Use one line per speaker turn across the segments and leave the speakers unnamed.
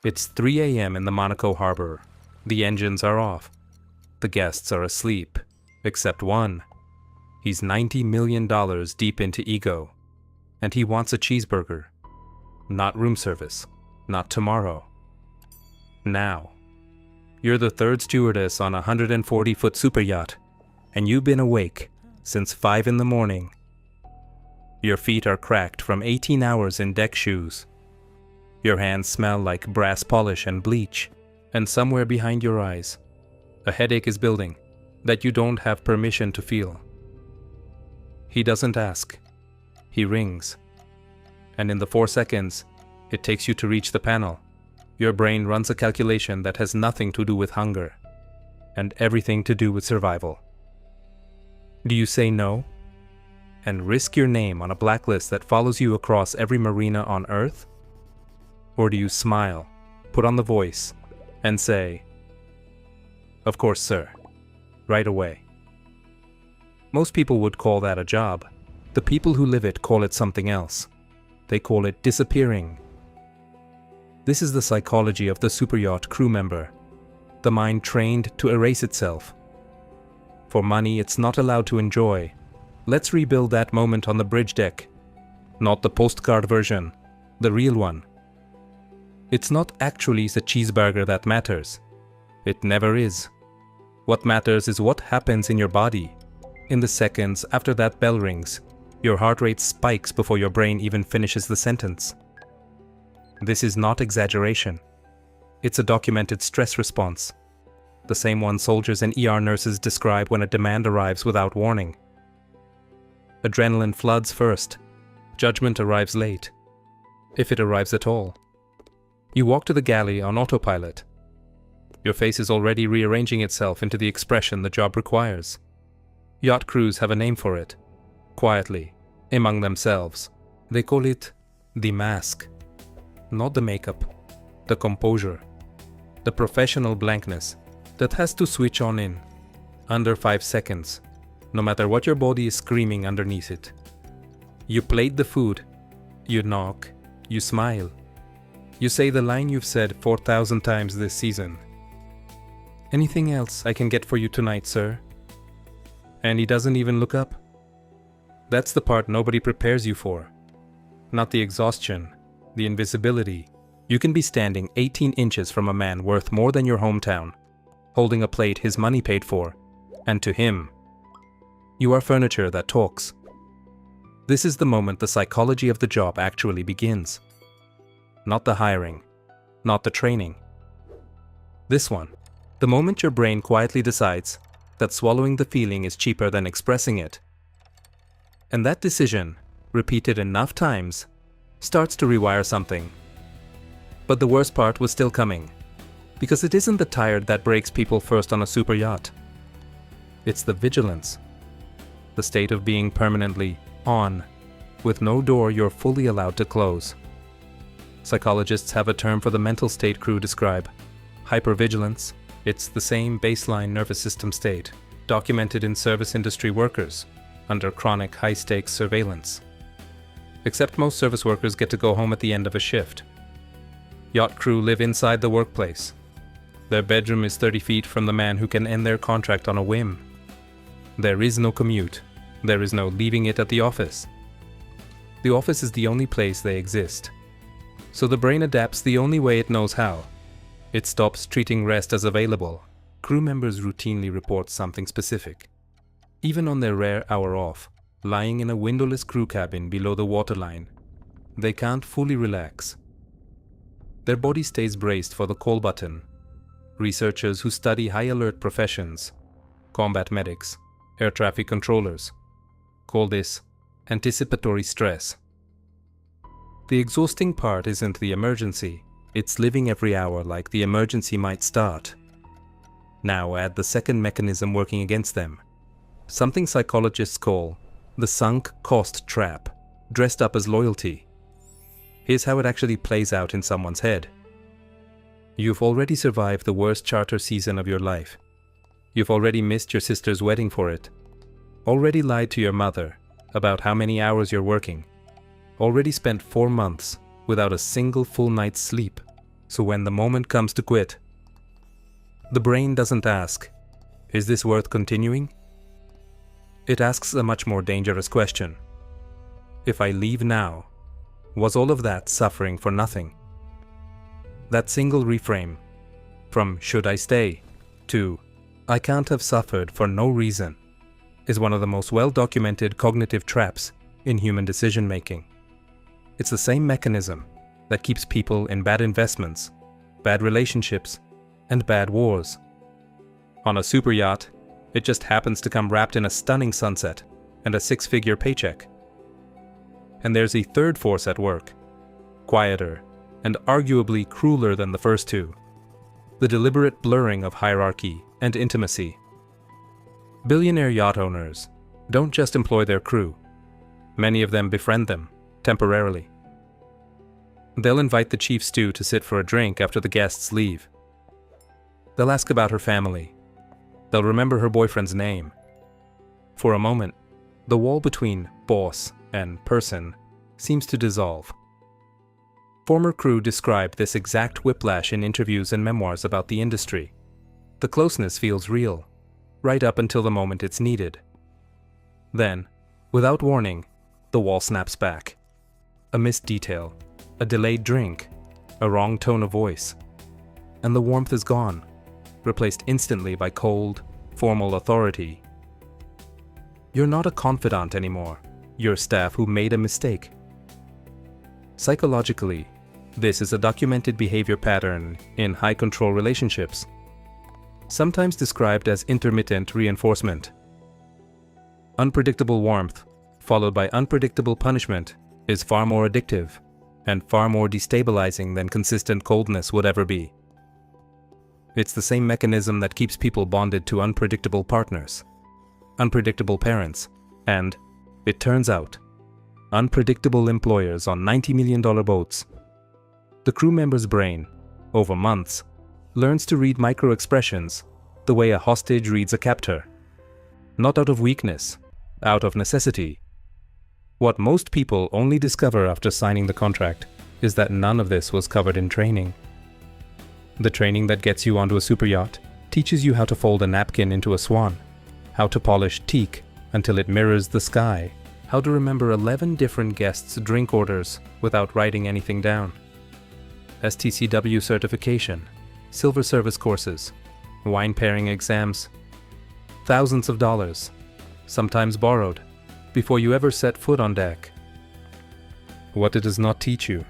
It's 3 a.m. in the Monaco harbor. The engines are off. The guests are asleep, except one. He's $90 million deep into ego, and he wants a cheeseburger. Not room service, not tomorrow. Now. You're the third stewardess on a 140-foot superyacht, and you've been awake since 5 in the morning. Your feet are cracked from 18 hours in deck shoes. Your hands smell like brass polish and bleach, and somewhere behind your eyes, a headache is building that you don't have permission to feel. He doesn't ask. He rings. And in the 4 seconds it takes you to reach the panel, your brain runs a calculation that has nothing to do with hunger, and everything to do with survival. Do you say no? And risk your name on a blacklist that follows you across every marina on Earth? Or do you smile, put on the voice, and say, "Of course, sir," right away? Most people would call that a job. The people who live it call it something else. They call it disappearing. This is the psychology of the superyacht crew member, the mind trained to erase itself. For money it's not allowed to enjoy. Let's rebuild that moment on the bridge deck. Not the postcard version, the real one. It's not actually the cheeseburger that matters. It never is. What matters is what happens in your body. In the seconds after that bell rings, your heart rate spikes before your brain even finishes the sentence. This is not exaggeration. It's a documented stress response. The same one soldiers and ER nurses describe when a demand arrives without warning. Adrenaline floods first. Judgment arrives late, if it arrives at all. You walk to the galley on autopilot. Your face is already rearranging itself into the expression the job requires. Yacht crews have a name for it. Quietly, among themselves, they call it the mask. Not the makeup, the composure, the professional blankness that has to switch on in under 5 seconds, no matter what your body is screaming underneath it. You plate the food, you knock, you smile. You say the line you've said 4,000 times this season. "Anything else I can get for you tonight, sir?" And he doesn't even look up. That's the part nobody prepares you for. Not the exhaustion, the invisibility. You can be standing 18 inches from a man worth more than your hometown, holding a plate his money paid for, and to him, you are furniture that talks. This is the moment the psychology of the job actually begins. Not the hiring, not the training. This one, the moment your brain quietly decides that swallowing the feeling is cheaper than expressing it. And that decision, repeated enough times, starts to rewire something. But the worst part was still coming, because it isn't the tired that breaks people first on a super yacht. It's the vigilance, the state of being permanently on, with no door you're fully allowed to close. Psychologists have a term for the mental state crew describe: hypervigilance. It's the same baseline nervous system state, documented in service industry workers, under chronic high-stakes surveillance. Except most service workers get to go home at the end of a shift. Yacht crew live inside the workplace. Their bedroom is 30 feet from the man who can end their contract on a whim. There is no commute. There is no leaving it at the office. The office is the only place they exist. So the brain adapts the only way it knows how. It stops treating rest as available. Crew members routinely report something specific. Even on their rare hour off, lying in a windowless crew cabin below the waterline, they can't fully relax. Their body stays braced for the call button. Researchers who study high-alert professions, combat medics, air traffic controllers, call this anticipatory stress. The exhausting part isn't the emergency, it's living every hour like the emergency might start. Now add the second mechanism working against them, something psychologists call the sunk cost trap, dressed up as loyalty. Here's how it actually plays out in someone's head. You've already survived the worst charter season of your life. You've already missed your sister's wedding for it. Already lied to your mother about how many hours you're working. Already spent 4 months without a single full night's sleep. So when the moment comes to quit, the brain doesn't ask, "Is this worth continuing?" It asks a much more dangerous question. If I leave now, was all of that suffering for nothing? That single reframe, from "should I stay" to "I can't have suffered for no reason," is one of the most well-documented cognitive traps in human decision-making. It's the same mechanism that keeps people in bad investments, bad relationships, and bad wars. On a super yacht, it just happens to come wrapped in a stunning sunset and a six-figure paycheck. And there's a third force at work, quieter and arguably crueler than the first two: the deliberate blurring of hierarchy and intimacy. Billionaire yacht owners don't just employ their crew. Many of them befriend them, temporarily. They'll invite the chief stew to sit for a drink after the guests leave. They'll ask about her family. They'll remember her boyfriend's name. For a moment, the wall between boss and person seems to dissolve. Former crew described this exact whiplash in interviews and memoirs about the industry. The closeness feels real, right up until the moment it's needed. Then, without warning, the wall snaps back. A missed detail, a delayed drink, a wrong tone of voice, and the warmth is gone, replaced instantly by cold, formal authority. You're not a confidant anymore. You're staff who made a mistake. Psychologically, this is a documented behavior pattern in high-control relationships, sometimes described as intermittent reinforcement. Unpredictable warmth, followed by unpredictable punishment, is far more addictive and far more destabilizing than consistent coldness would ever be. It's the same mechanism that keeps people bonded to unpredictable partners, unpredictable parents, and, it turns out, unpredictable employers on $90 million boats. The crew member's brain, over months, learns to read micro-expressions the way a hostage reads a captor. Not out of weakness, out of necessity. What most people only discover after signing the contract is that none of this was covered in training. The training that gets you onto a super yacht teaches you how to fold a napkin into a swan, how to polish teak until it mirrors the sky, how to remember 11 different guests' drink orders without writing anything down. STCW certification, silver service courses, wine pairing exams, thousands of dollars, sometimes borrowed, before you ever set foot on deck. What it does not teach you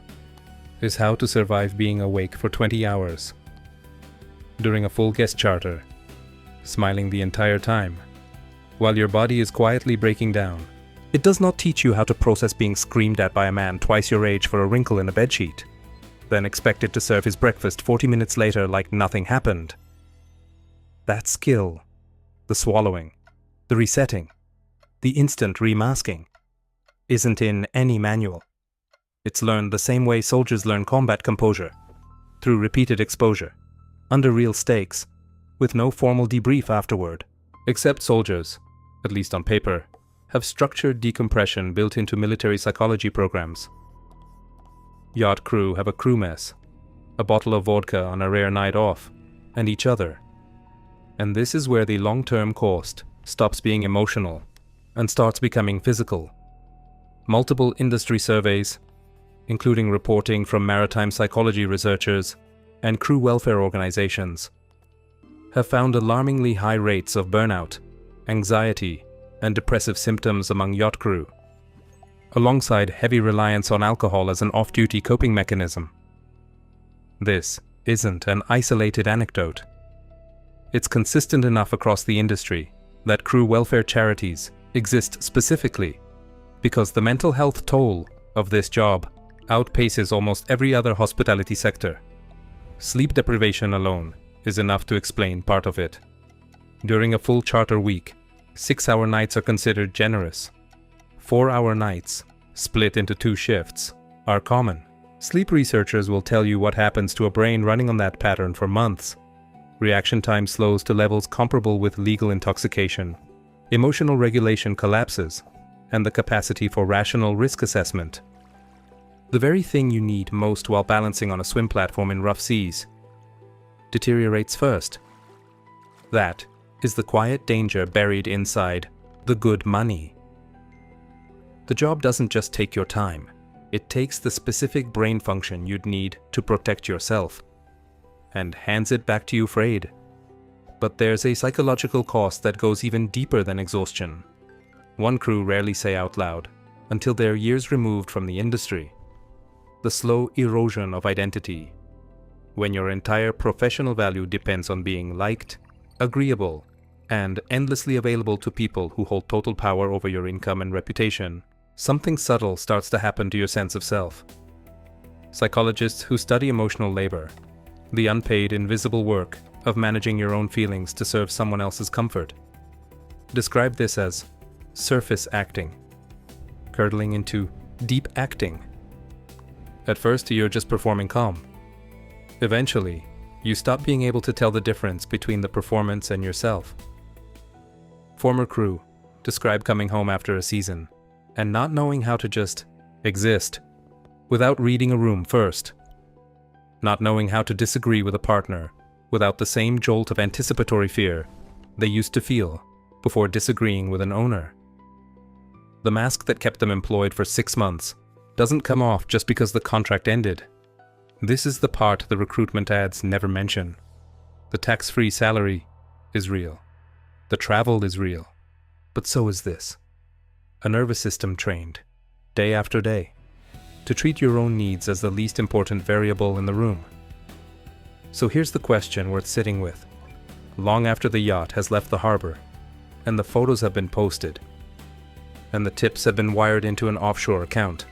is how to survive being awake for 20 hours during a full guest charter, smiling the entire time, while your body is quietly breaking down. It does not teach you how to process being screamed at by a man twice your age for a wrinkle in a bedsheet, then expected to serve his breakfast 40 minutes later like nothing happened. That skill, the swallowing, the resetting, the instant remasking, isn't in any manual. It's learned the same way soldiers learn combat composure, through repeated exposure, under real stakes, with no formal debrief afterward. Except soldiers, at least on paper, have structured decompression built into military psychology programs. Yacht crew have a crew mess, a bottle of vodka on a rare night off, and each other. And this is where the long-term cost stops being emotional and starts becoming physical. Multiple industry surveys, including reporting from maritime psychology researchers and crew welfare organizations, have found alarmingly high rates of burnout, anxiety, and depressive symptoms among yacht crew, alongside heavy reliance on alcohol as an off-duty coping mechanism. This isn't an isolated anecdote. It's consistent enough across the industry that crew welfare charities exist specifically because the mental health toll of this job outpaces almost every other hospitality sector. Sleep deprivation alone is enough to explain part of it. During a full charter week, 6-hour nights are considered generous. 4-hour nights, split into 2 shifts, are common. Sleep researchers will tell you what happens to a brain running on that pattern for months. Reaction time slows to levels comparable with legal intoxication. Emotional regulation collapses, and the capacity for rational risk assessment. The very thing you need most while balancing on a swim platform in rough seas deteriorates first. That is the quiet danger buried inside the good money. The job doesn't just take your time, it takes the specific brain function you'd need to protect yourself, and hands it back to you frayed. But there's a psychological cost that goes even deeper than exhaustion. One crew rarely say out loud, until they're years removed from the industry. The slow erosion of identity, when your entire professional value depends on being liked, agreeable, and endlessly available to people who hold total power over your income and reputation. Something subtle starts to happen to your sense of self. Psychologists who study emotional labor, the unpaid, invisible work of managing your own feelings to serve someone else's comfort, describe this as surface acting, curdling into deep acting. At first, you're just performing calm. Eventually, you stop being able to tell the difference between the performance and yourself. Former crew describe coming home after a season and not knowing how to just exist without reading a room first. Not knowing how to disagree with a partner without the same jolt of anticipatory fear they used to feel before disagreeing with an owner. The mask that kept them employed for 6 months doesn't come off just because the contract ended. This is the part the recruitment ads never mention. The tax-free salary is real. The travel is real. But so is this. A nervous system trained, day after day, to treat your own needs as the least important variable in the room. So here's the question worth sitting with, long after the yacht has left the harbor, and the photos have been posted, and the tips have been wired into an offshore account.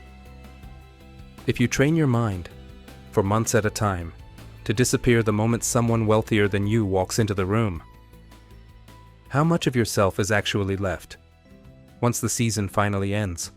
If you train your mind, for months at a time, to disappear the moment someone wealthier than you walks into the room, how much of yourself is actually left once the season finally ends?